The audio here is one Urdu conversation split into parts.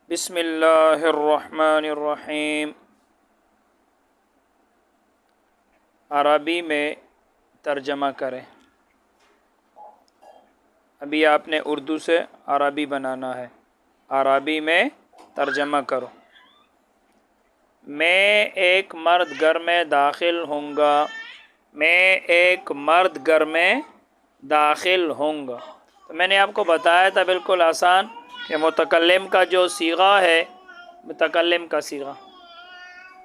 بسم اللہ الرحمن الرحیم۔ عربی میں ترجمہ کریں۔ ابھی آپ نے اردو سے عربی بنانا ہے، عربی میں ترجمہ کرو۔ میں ایک مرد گھر میں داخل ہوں گا، میں ایک مرد گھر میں داخل ہوں گا۔ تو میں نے آپ کو بتایا تھا بالکل آسان کہ متکلم کا جو صیغہ ہے، متکلم کا صیغہ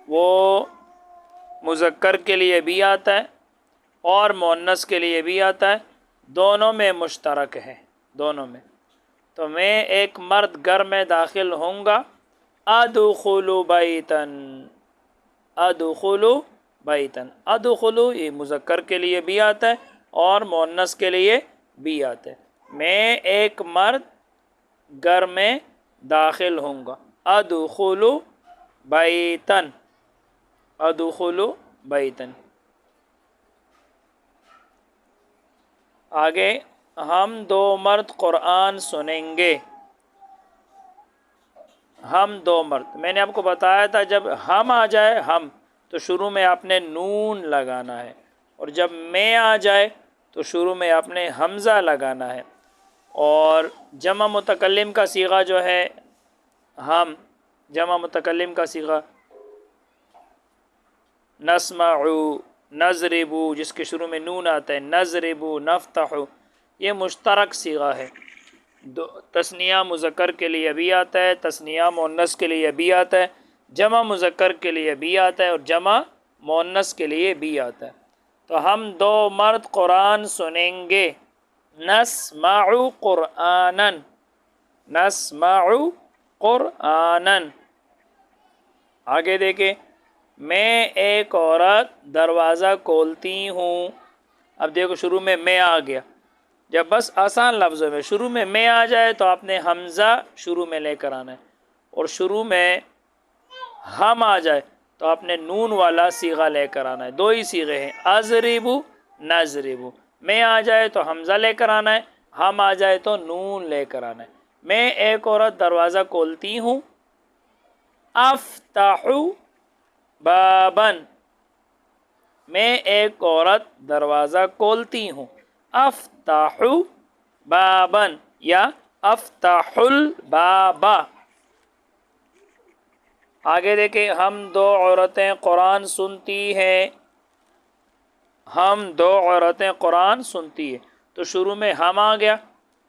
وہ مذکر کے لیے بھی آتا ہے اور مؤنث کے لیے بھی آتا ہے، دونوں میں مشترک ہے، دونوں میں۔ تو میں ایک مرد گھر میں داخل ہوں گا، ادخل بیتن، ادخل بیتن، ادخل یہ مذکر کے لیے بھی آتا ہے اور مؤنث کے لیے بھی آتا ہے۔ میں ایک مرد گھر میں داخل ہوں گا، ادخل بیتن، ادخل بیتن۔ آگے ہم دو مرد قرآن سنیں گے، ہم دو مرد۔ میں نے آپ کو بتایا تھا جب ہم آ جائے، ہم، تو شروع میں آپ نے نون لگانا ہے، اور جب میں آ جائے تو شروع میں آپ نے حمزہ لگانا ہے۔ اور جمع متکلم کا صیغہ جو ہے ہم، جمع متکلم کا صیغہ نسمع، نضرب، جس کے شروع میں نون آتا ہے، نضرب، نفتح، یہ مشترک صیغہ ہے۔ تثنیہ مذکر کے لیے بھی آتا ہے، تثنیہ مؤنث کے لیے بھی آتا ہے، جمع مذکر کے لیے بھی آتا ہے اور جمع مؤنث کے لیے بھی آتا ہے۔ تو ہم دو مرد قرآن سنیں گے، نسمع قرآنا، نسمع قرآنا۔ آگے دیکھیں، میں ایک عورت دروازہ کھولتی ہوں۔ اب دیکھو شروع میں آ گیا، جب بس آسان لفظوں میں شروع میں آ جائے تو آپ نے حمزہ شروع میں لے کر آنا ہے، اور شروع میں ہم آ جائے تو آپ نے نون والا صیغہ لے کر آنا ہے۔ دو ہی صیغے ہیں، اضرب، نضرب۔ میں آ جائے تو حمزہ لے کر آنا ہے، ہم آ جائے تو نون لے کر آنا ہے۔ میں ایک عورت دروازہ کھولتی ہوں، افتح بابن، میں ایک عورت دروازہ کھولتی ہوں، افتح بابن یا افتح الباب۔ آگے دیکھیں، ہم دو عورتیں قرآن سنتی ہیں، ہم دو عورتیں قرآن سنتی ہیں۔ تو شروع میں ہم آ گیا،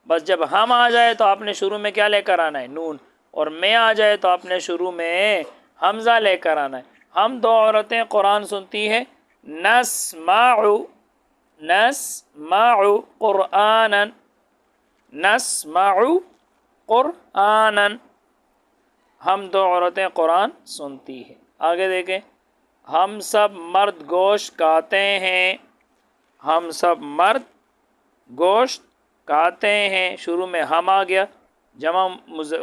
بس جب ہم آ جائے تو آپ نے شروع میں کیا لے کر آنا ہے؟ نون، اور میں آ جائے تو آپ نے شروع میں حمزہ لے کر آنا ہے۔ ہم دو عورتیں قرآن سنتی ہیں، نسمع، نسمع قرآنا، نسمع قرآنا۔ ہم دو عورتیں قرآن سنتی ہیں۔ آگے دیکھیں، ہم سب مرد گوشت کھاتے ہیں، ہم سب مرد گوشت کھاتے ہیں۔ شروع میں ہم آ گیا، جمع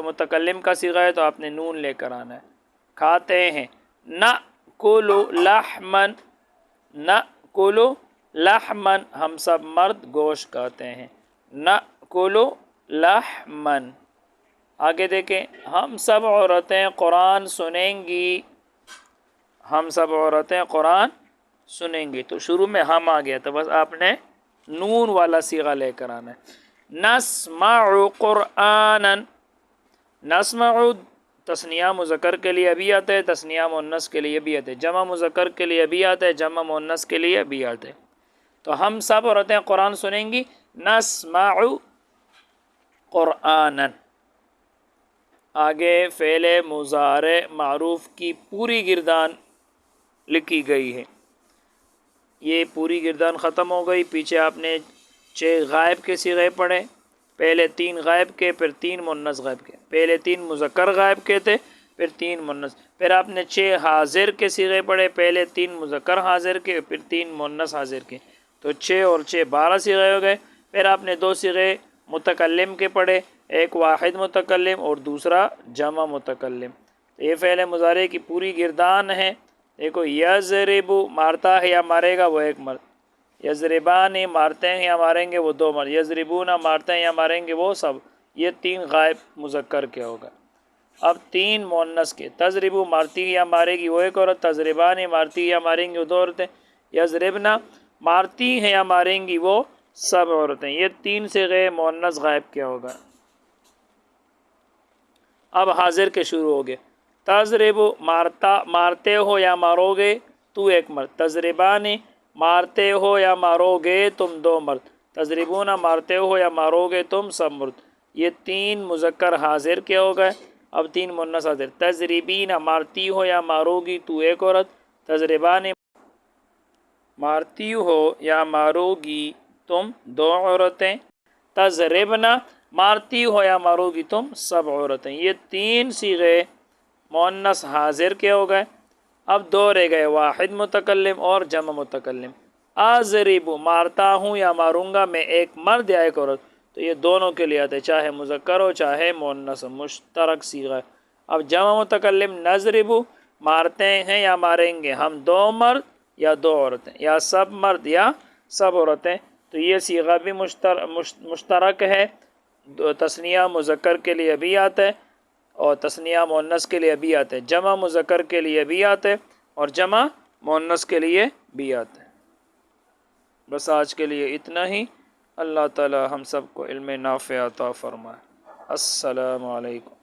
متکلم کا صیغہ ہے تو آپ نے نون لے کر آنا ہے، کھاتے ہیں۔ نأکل لحما، نأکل لحما، ہم سب مرد گوشت کھاتے ہیں، نأکل لحما۔ آگے دیکھیں، ہم سب عورتیں قرآن سنیں گی، ہم سب عورتیں قرآن سنیں گی۔ تو شروع میں ہم آ گیا تو بس آپ نے نون والا صیغہ لے کر آنا ہے، نسمع قرآنا۔ نسمع تثنیہ مذکر کے لیے بھی آتا ہے، تثنیہ مؤنث کے لیے بھی آتا ہے، جمع مذکر کے لیے بھی آتا ہے، جمع مؤنث کے لیے بھی آتا ہے۔ تو ہم سب عورتیں قرآن سنیں گی، نسمع قرآنا۔ آگے فعل مضارع معروف کی پوری گردان لکھی گئی ہے، یہ پوری گردان ختم ہو گئی۔ پیچھے آپ نے 6 غائب کے صیغے پڑھے، پہلے 3 غائب کے، پھر 3 مؤنث غائب کے، پہلے 3 مذکر غائب کے تھے، پھر 3 مؤنث، پھر آپ نے 6 حاضر کے صیغے پڑھے، پہلے 3 مذکر حاضر کے، پھر 3 مؤنث حاضر کے، تو 6 اور 6 12 صیغے ہو گئے۔ پھر آپ نے 2 صیغے متکلم کے پڑھے، ایک واحد متکلم اور دوسرا جمع متکلم۔ یہ فعل مضارع کی پوری گردان ہے۔ دیکھو، یضرب مارتا ہے یا مارے گا وہ ایک مرد، یضربان مارتے ہیں یا ماریں گے وہ 2 مرد، یضربون مارتے ہیں یا ماریں گے وہ سب، یہ 3 غائب مذکر کے ہوگا۔ اب 3 مؤنث کے، تضربو مارتی یا مارے گی وہ ایک عورت، تضربان مارتی یا ماریں گی وہ 2 عورتیں، یضربنا مارتی ہیں یا ماریں گی وہ سب عورتیں، یہ 3 صیغے مؤنث غائب کیا ہوگا۔ اب حاضر کے شروع ہو گئے، تضربو مارتے ہو یا مارو گے تو ایک مرد، تضربان مارتے ہو یا مارو گے تم 2 مرد، تضربون مارتے ہو یا مارو گے تم سب مرد، یہ 3 مذکر حاضر کے ہو گئے۔ اب 3 مؤنث حاضر، تضربین مارتی ہو یا مارو گی تو ایک عورت، تضربان مارتی ہو یا مارو گی تم 2 عورتیں، تضربنا مارتی ہو یا مارو گی تم سب عورتیں، یہ 3 صیغے مؤنث حاضر کے ہو گئے۔ اب 2 رہ گئے، واحد متکلم اور جمع متکلم۔ اضرب مارتا ہوں یا ماروں گا میں ایک مرد یا ایک عورت، تو یہ دونوں کے لیے آتے چاہے مذکر ہو چاہے مؤنث، مشترک صیغہ ہے۔ اب جمع متکلم، نضرب مارتے ہیں یا ماریں گے ہم 2 مرد یا 2 عورتیں، یا سب مرد یا سب عورتیں، تو یہ صیغہ بھی مشترک ہے، تثنیہ مذکر کے لیے بھی آتا ہے اور تثنیہ مؤنث کے لیے بھی آتا ہے، جمع مذکر کے لیے بھی آتا ہے اور جمع مؤنث کے لیے بھی آتا ہے۔ بس آج کے لیے اتنا ہی، اللہ تعالی ہم سب کو علم نافع عطا فرمائے۔ السلام علیکم۔